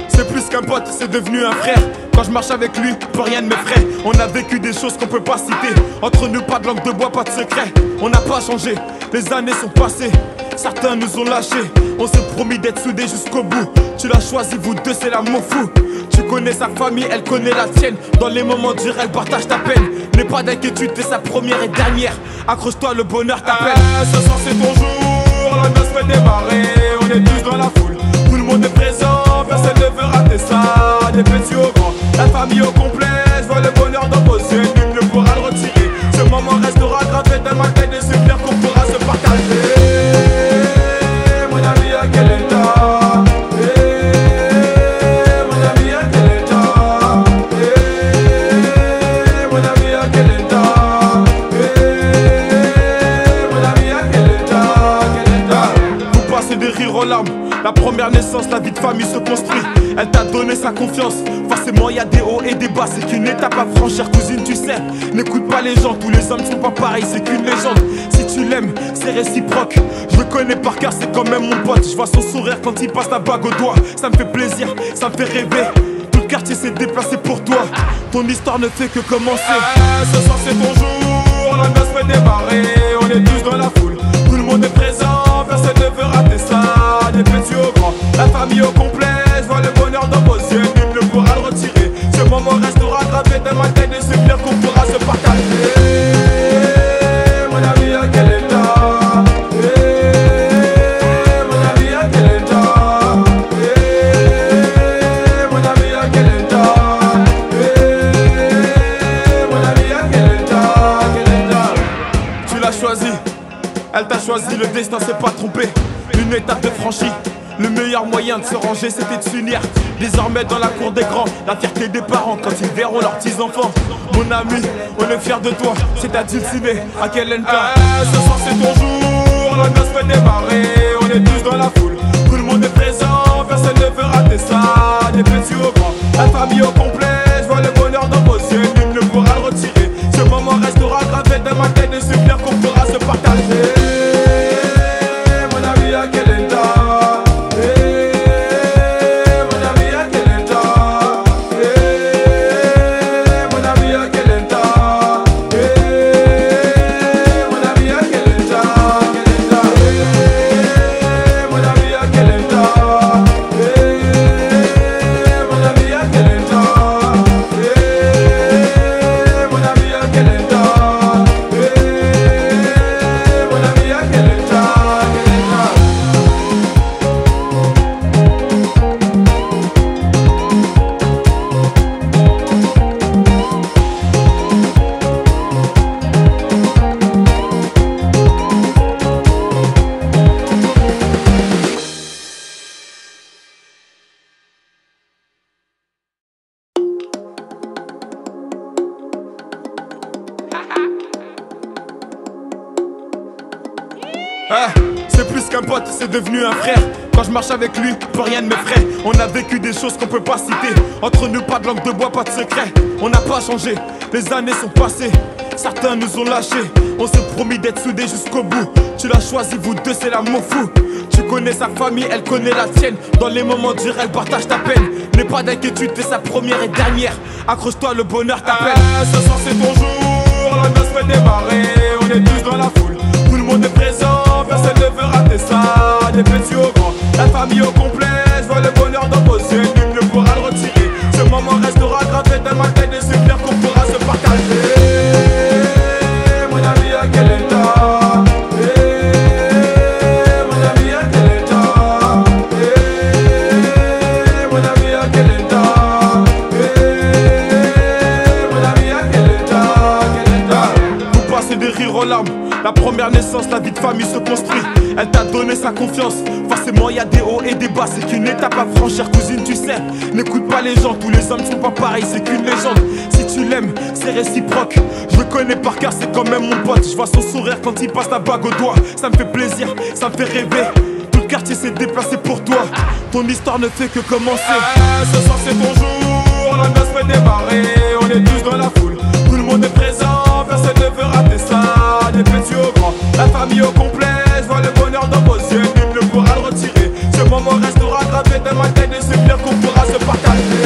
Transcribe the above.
C'est plus qu'un pote, c'est devenu un frère. Quand je marche avec lui, plus rien ne m'effraie. On a vécu des choses qu'on peut pas citer. Entre nous, pas de langue de bois, pas de secret. On n'a pas changé, les années sont passées. Certains nous ont lâchés. On s'est promis d'être soudés jusqu'au bout. Tu l'as choisi, vous deux, c'est l'amour fou. Tu connais sa famille, elle connaît la tienne. Dans les moments durs, elle partage ta peine. N'aie pas d'inquiétude, t'es sa première et dernière. Accroche-toi, le bonheur t'appelle. Ce soir c'est ton jour, la noce fait démarrer. On est tous dans la foule, tout le monde est présent. Personne ne veut rater ça, des petits au grand. La famille au complet, je vois le bonheur dans vos yeux. Nul ne pourra le retirer. Ce moment restera gravé dans ma tête et c'est clair qu'on pourra se partager. Mon ami, à quel état? Mon ami, à quel état? Mon ami, à quel état? Mon ami, à quel état? Vous passez des rires aux larmes. La première naissance, la vie de famille se construit. Elle t'a donné sa confiance. Forcément y a des hauts et des bas. C'est qu'une étape à franchir, cousine, tu sais. N'écoute pas les gens, tous les hommes sont pas pareils. C'est qu'une légende, si tu l'aimes, c'est réciproque. Je le connais par cœur, c'est quand même mon pote. Je vois son sourire quand il passe la bague au doigt. Ça me fait plaisir, ça me fait rêver. Tout le quartier s'est déplacé pour toi. Ton histoire ne fait que commencer. Ce soir c'est ton jour, la noce fait démarrer. On est tous dans la foule, tout le monde est présent. Personne ne veut rater ça, des petits au grand. La famille au complet, je vois le bonheur dans vos yeux. Nul ne pourra le retirer. Ce moment restera gravé dans ma tête et c'est clair qu'on pourra se partager. Mon ami, à quel état? Mon ami, à quel état? Mon ami, à quel état? Mon ami, à quel état? Tu l'as choisi, elle t'a choisi, le destin s'est pas trompé. Une étape de franchie, le meilleur moyen de se ranger c'était de s'unir. Désormais dans la cour des grands, la fierté des parents quand ils verront leurs petits-enfants. Mon ami, on est fiers de toi, c'est à Dulciné, à quel état? Ce soir c'est ton jour, la noce fait démarrer. On est tous dans la foule, tout le monde est présent. Personne ne veut rater ça, des petits au grand. La famille au complet, je vois le bonheur dans vos yeux. Nul ne pourra le retirer. Ce moment restera gravé dans ma tête et c'est clair qu'on pourra se partager. Mon ami, à quel état? Mon ami, à quel état? Mon ami, à quel état? Mon ami, à quel état? Mon ami, à quel état? Mon ami, à quel état? Mon ami, à quel état? Mon ami, à quel état? C'est plus qu'un pote, c'est devenu un frère. Quand je marche avec lui, plus rien ne m'effraie. On a vécu des choses qu'on peut pas citer. Entre nous, pas de langue de bois, pas de secret. On n'a pas changé, les années sont passées. Certains nous ont lâchés. On s'est promis d'être soudés jusqu'au bout. Tu l'as choisi, vous deux, c'est l'amour fou. Tu connais sa famille, elle connaît la tienne. Dans les moments durs, elle partage ta peine. N'aie pas d'inquiétude, t'es sa première et dernière. Accroche-toi, le bonheur t'appelle. Ce soir c'est ton jour, la noce fait démarrer. On est tous dans la foule, tout le monde est présent. Personne ne veut rater ça, des petits au grand. La famille au complet, je vois le bonheur dans vos yeux. Nul ne pourra le retirer. Ce moment restera gravé dans ma tête et c'est clair qu'on pourra se partager. Mon ami, à quel état? Mon ami, à quel état? Mon ami, à quel état? Mon ami, à quel état? Vous passez des rires aux larmes. La première naissance, la vie de famille se construit. Elle t'a donné sa confiance. Forcément y a des hauts et des bas. C'est qu'une étape à franchir, cousine, tu sais. N'écoute pas les gens, tous les hommes sont pas pareils. C'est qu'une légende, si tu l'aimes, c'est réciproque. Je le connais par cœur, c'est quand même mon pote. Je vois son sourire quand il passe la bague au doigt. Ça me fait plaisir, ça me fait rêver. Tout le quartier s'est déplacé pour toi. Ton histoire ne fait que commencer. Ce soir c'est ton jour, la noce fait démarrer. On est tous dans la foule, tout le monde est présent. Personne ne veut rater ça, des petits au grand. La famille au complet, je vois le bonheur dans vos yeux. Nul ne pourra le retirer. Ce moment restera gravé gravé dans ma tête des souvenirs qu'on